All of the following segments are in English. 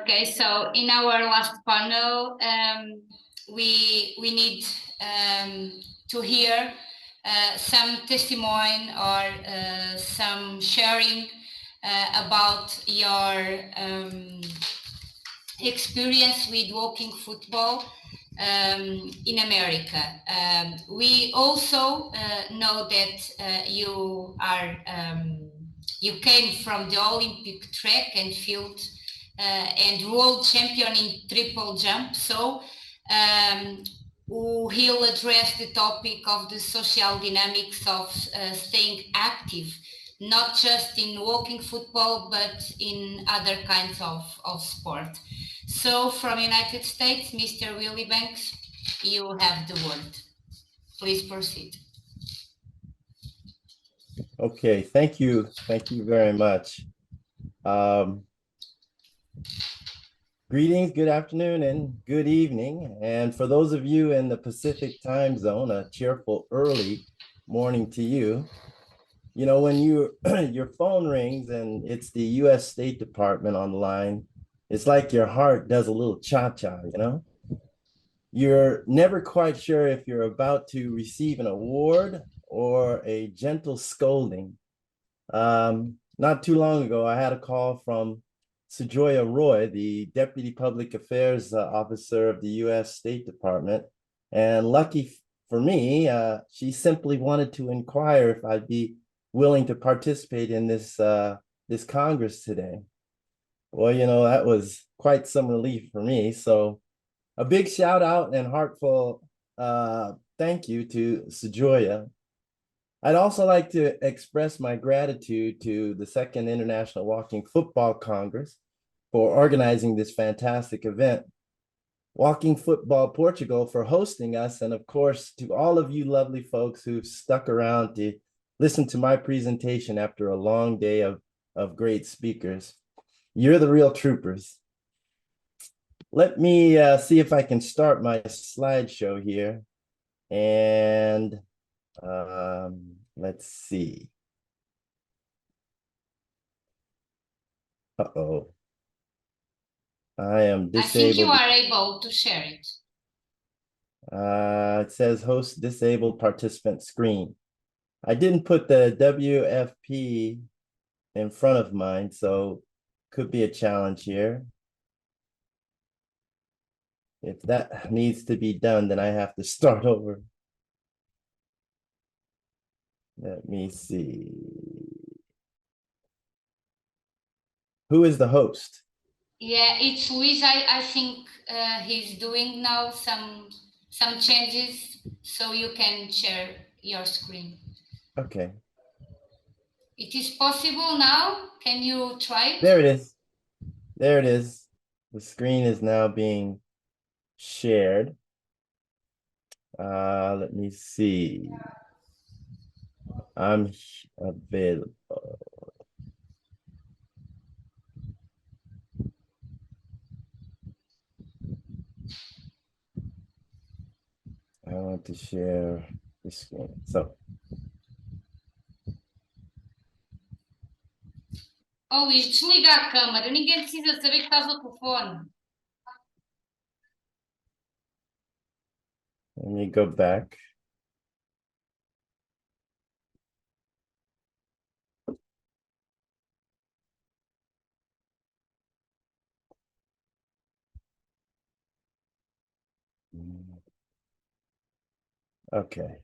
Okay, so in our last panel, we need to hear some testimony or some sharing about your experience with walking football in America. We also know that you came from the Olympic track and field and world champion in triple jump. So he'll address the topic of the social dynamics of staying active, not just in walking football, but in other kinds of sport. So from United States, Mr. Willie Banks, you have the word. Please proceed. Okay, thank you. Thank you very much. Greetings, good afternoon, and good evening. And for those of you in the Pacific time zone, a cheerful early morning to you. You know, when your phone rings and it's the US State Department on the line, it's like your heart does a little cha-cha, you know? You're never quite sure if you're about to receive an award or a gentle scolding. Not too long ago, I had a call from Sujoya Roy, the Deputy Public Affairs Officer of the US State Department. And lucky for me, she simply wanted to inquire if I'd be willing to participate in this Congress today. Well, you know, that was quite some relief for me. So a big shout out and heartfelt thank you to Sujoya. I'd also like to express my gratitude to the Second International Walking Football Congress for organizing this fantastic event, Walking Football Portugal for hosting us, and of course, to all of you lovely folks who've stuck around to listen to my presentation after a long day of great speakers. You're the real troopers. Let me see if I can start my slideshow here. And let's see. Uh-oh. I am disabled. I think you are able to share it. It says host disabled participant screen. I didn't put the WFP in front of mine, so could be a challenge here. If that needs to be done, then I have to start over. Let me see. Who is the host? Yeah, it's Luis. I think he's doing now some changes, so you can share your screen. Okay. It is possible now. Can you try it? There it is. There it is. The screen is now being shared. Let me see. I'm available. I want to share the screen. So. Oh, Luís, desliga a câmara. Ninguém precisa saber que estás ao telefone. Let me go back. Okay.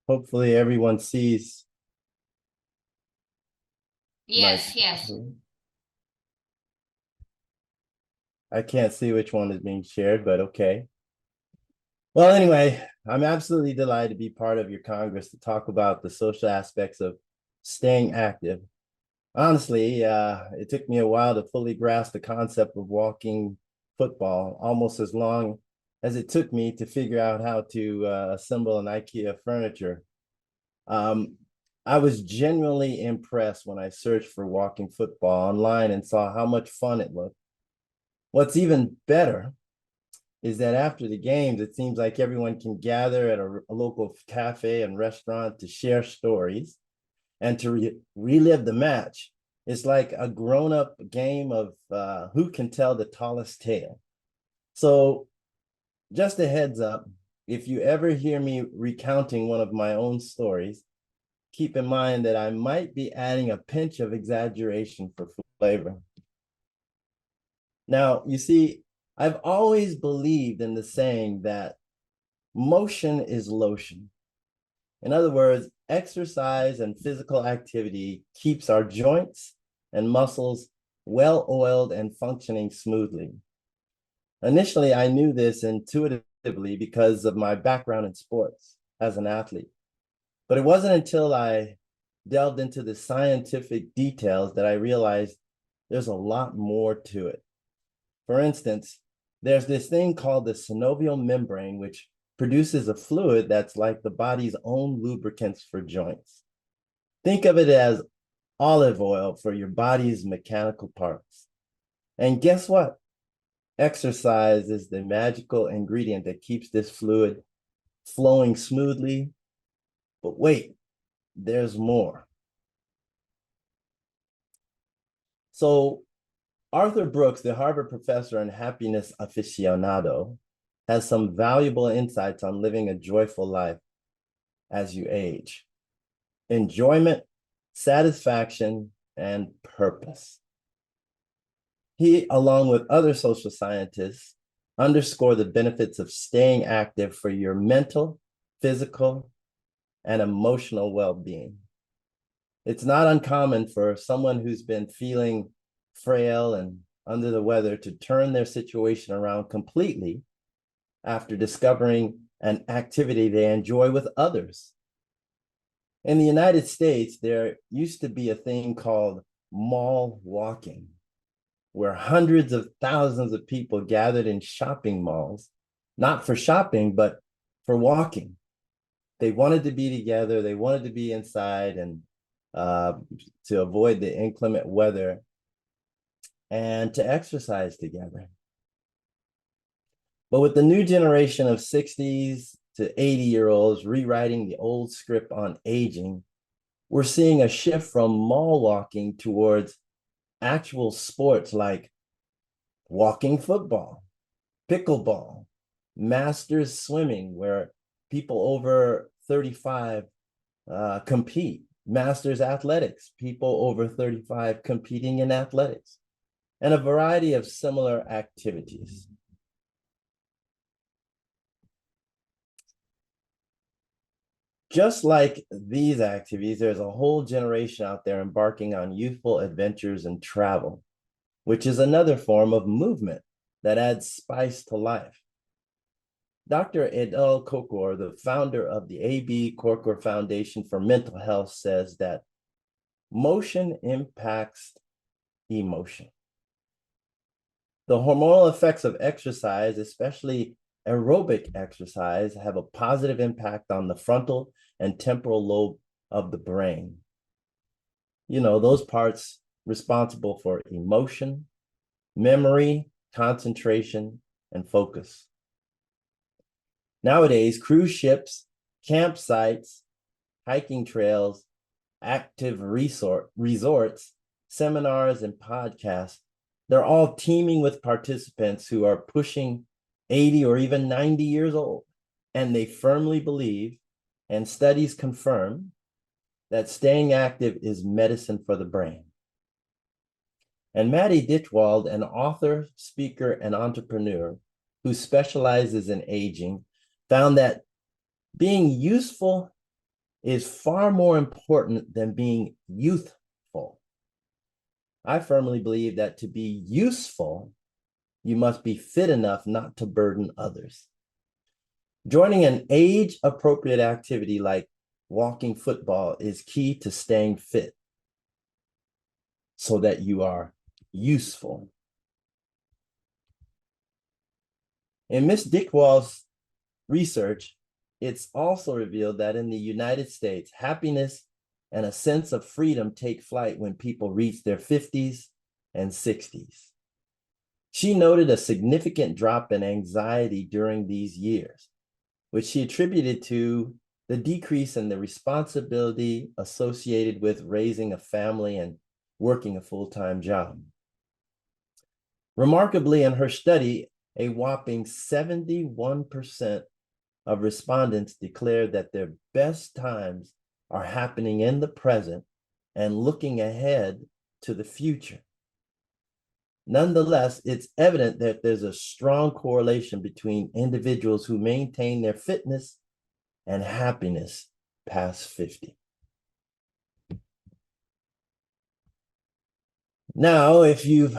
Hopefully everyone sees. Yes, yes. I can't see which one is being shared, but okay. Well, anyway, I'm absolutely delighted to be part of your Congress to talk about the social aspects of staying active. Honestly, it took me a while to fully grasp the concept of walking football, almost as long as it took me to figure out how to assemble an IKEA furniture. I was genuinely impressed when I searched for walking football online and saw how much fun it looked. What's even better is that after the games, it seems like everyone can gather at a local cafe and restaurant to share stories and to relive the match It's like a grown-up game of who can tell the tallest tale. So just a heads up, if you ever hear me recounting one of my own stories, keep in mind that I might be adding a pinch of exaggeration for flavor. Now, you see, I've always believed in the saying that motion is lotion. In other words, exercise and physical activity keeps our joints and muscles well oiled and functioning smoothly. Initially, I knew this intuitively because of my background in sports as an athlete. But it wasn't until I delved into the scientific details that I realized there's a lot more to it. For instance, there's this thing called the synovial membrane, which produces a fluid that's like the body's own lubricants for joints. Think of it as olive oil for your body's mechanical parts. And guess what? Exercise is the magical ingredient that keeps this fluid flowing smoothly. But wait, there's more. So Arthur Brooks, the Harvard professor and happiness aficionado, has some valuable insights on living a joyful life as you age. Enjoyment, satisfaction, and purpose. He, along with other social scientists, underscore the benefits of staying active for your mental, physical, and emotional well-being. It's not uncommon for someone who's been feeling frail and under the weather to turn their situation around completely after discovering an activity they enjoy with others. In the United States, there used to be a thing called mall walking, where hundreds of thousands of people gathered in shopping malls, not for shopping, but for walking. They wanted to be together, they wanted to be inside and to avoid the inclement weather and to exercise together. But with the new generation of 60s to 80-year-olds rewriting the old script on aging, we're seeing a shift from mall walking towards actual sports like walking football, pickleball, masters swimming, where people over 35 compete, masters athletics, people over 35 competing in athletics, and a variety of similar activities. Just like these activities, there's a whole generation out there embarking on youthful adventures and travel, which is another form of movement that adds spice to life. Dr. Edel Kokor, the founder of the A.B. Korkor Foundation for Mental Health, says that motion impacts emotion. The hormonal effects of exercise, especially aerobic exercise, have a positive impact on the frontal and temporal lobe of the brain. You know, those parts responsible for emotion, memory, concentration, and focus. Nowadays, cruise ships, campsites, hiking trails, active resorts, seminars, and podcasts, they're all teeming with participants who are pushing 80 or even 90 years old. And they firmly believe, and studies confirm, that staying active is medicine for the brain. And Maddie Ditchwald, an author, speaker, and entrepreneur who specializes in aging, found that being useful is far more important than being youthful. I firmly believe that to be useful, you must be fit enough not to burden others. Joining an age-appropriate activity like walking football is key to staying fit so that you are useful. In Ms. Dickwall's research, it's also revealed that in the United States, happiness and a sense of freedom take flight when people reach their 50s and 60s. She noted a significant drop in anxiety during these years, which she attributed to the decrease in the responsibility associated with raising a family and working a full-time job. Remarkably, in her study, a whopping 71% of respondents declared that their best times are happening in the present and looking ahead to the future. Nonetheless, it's evident that there's a strong correlation between individuals who maintain their fitness and happiness past 50. Now, if you've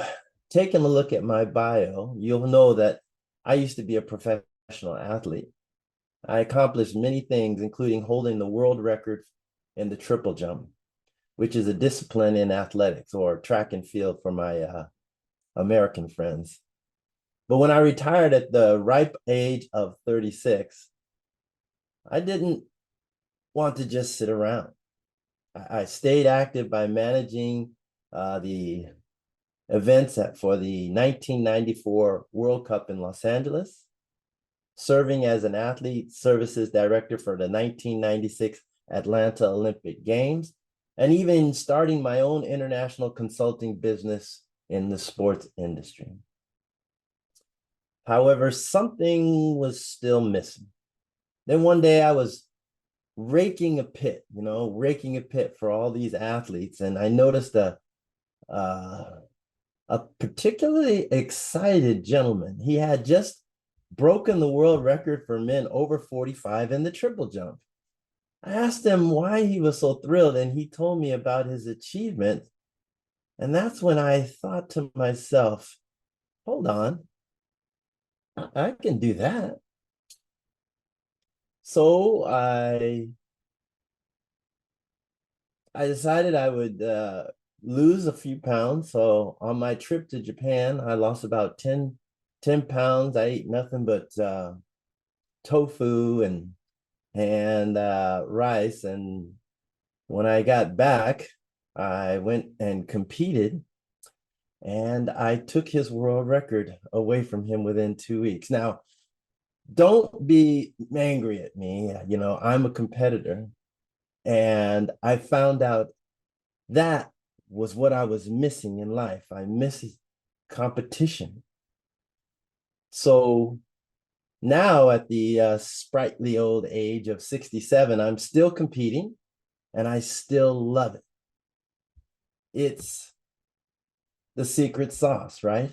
taken a look at my bio, you'll know that I used to be a professional athlete. I accomplished many things, including holding the world record in the triple jump, which is a discipline in athletics, or track and field for my American friends. But when I retired at the ripe age of 36, I didn't want to just sit around. I stayed active by managing the events for the 1994 World Cup in Los Angeles, serving as an athlete services director for the 1996 Atlanta Olympic Games, and even starting my own international consulting business in the sports industry. However, something was still missing. Then one day I was raking a pit for all these athletes, and I noticed a particularly excited gentleman. He had just broken the world record for men over 45 in the triple jump. I asked him why he was so thrilled, and he told me about his achievement. And that's when I thought to myself, hold on, I can do that. So I decided I would lose a few pounds. So on my trip to Japan, I lost about 10 pounds. I ate nothing but tofu and rice. And when I got back, I went and competed, and I took his world record away from him within 2 weeks. Now, don't be angry at me. I'm a competitor, and I found out that was what I was missing in life. I miss competition. So now at the sprightly old age of 67, I'm still competing, and I still love it. It's the secret sauce, right?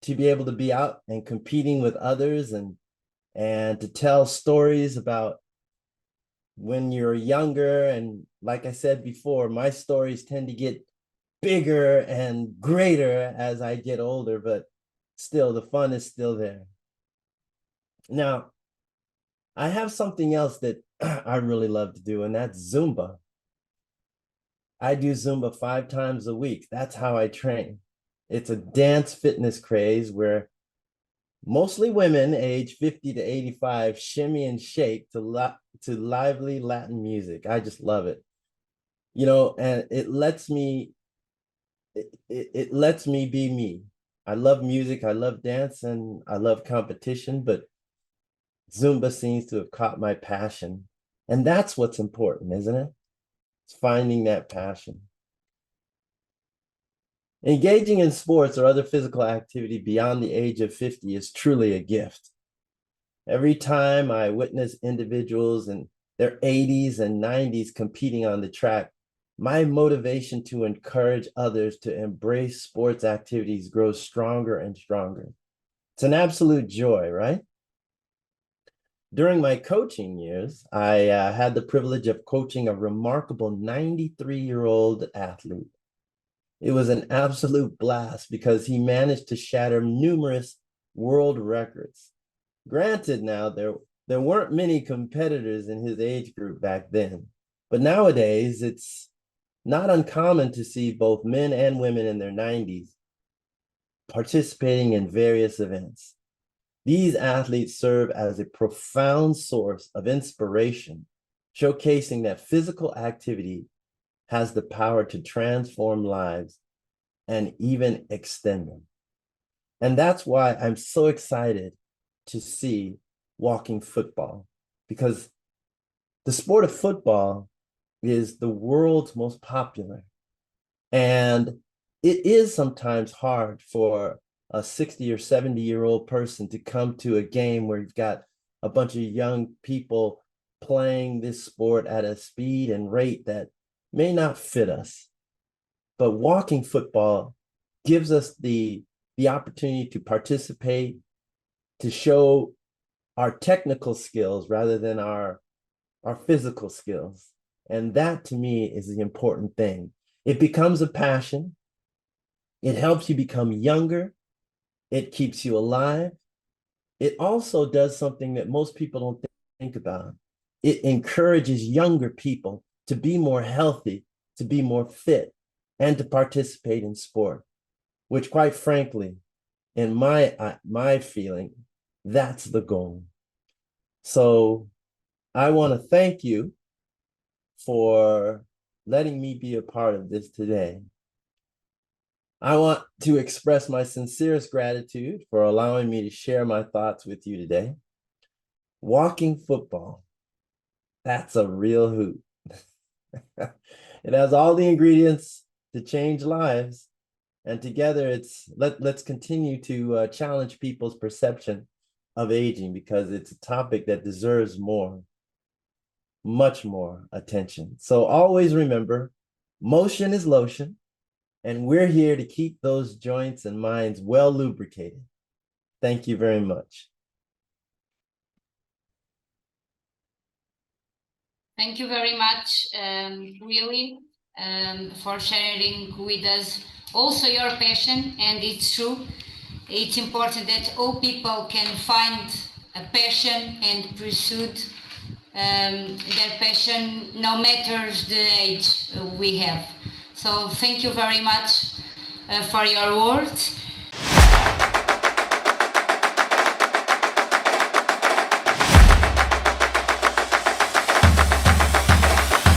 To be able to be out and competing with others, and to tell stories about when you're younger. And like I said before, my stories tend to get bigger and greater as I get older, but still the fun is still there. Now, I have something else that I really love to do, and that's Zumba. I do Zumba 5 times a week. That's how I train. It's a dance fitness craze where mostly women age 50 to 85 shimmy and shake to lively Latin music. I just love it. And it lets me be me. I love music, I love dance, and I love competition, but Zumba seems to have caught my passion. And that's what's important, isn't it? It's finding that passion. Engaging in sports or other physical activity beyond the age of 50 is truly a gift. Every time I witness individuals in their 80s and 90s competing on the track, my motivation to encourage others to embrace sports activities grows stronger and stronger. It's an absolute joy, right? During my coaching years, I had the privilege of coaching a remarkable 93-year-old athlete. It was an absolute blast because he managed to shatter numerous world records. Granted, now there weren't many competitors in his age group back then, but nowadays it's not uncommon to see both men and women in their 90s participating in various events. These athletes serve as a profound source of inspiration, showcasing that physical activity has the power to transform lives and even extend them. And that's why I'm so excited to see walking football, because the sport of football is the world's most popular. And it is sometimes hard for a 60 or 70-year-old person to come to a game where you've got a bunch of young people playing this sport at a speed and rate that may not fit us. But walking football gives us the opportunity to participate, to show our technical skills rather than our physical skills. And that to me is the important thing. It becomes a passion. It helps you become younger. It keeps you alive. It also does something that most people don't think about. It encourages younger people to be more healthy, to be more fit, and to participate in sport, which quite frankly, in my feeling, that's the goal. So I want to thank you for letting me be a part of this today. I want to express my sincerest gratitude for allowing me to share my thoughts with you today. Walking football, that's a real hoot. It has all the ingredients to change lives. And together let's continue to challenge people's perception of aging, because it's a topic that deserves more, much more attention. So always remember, motion is lotion, and we're here to keep those joints and minds well lubricated. Thank you very much. Thank you very much, Willie, for sharing with us also your passion. And it's true, it's important that all people can find a passion and pursue their passion, no matter the age we have. So thank you very much for your words.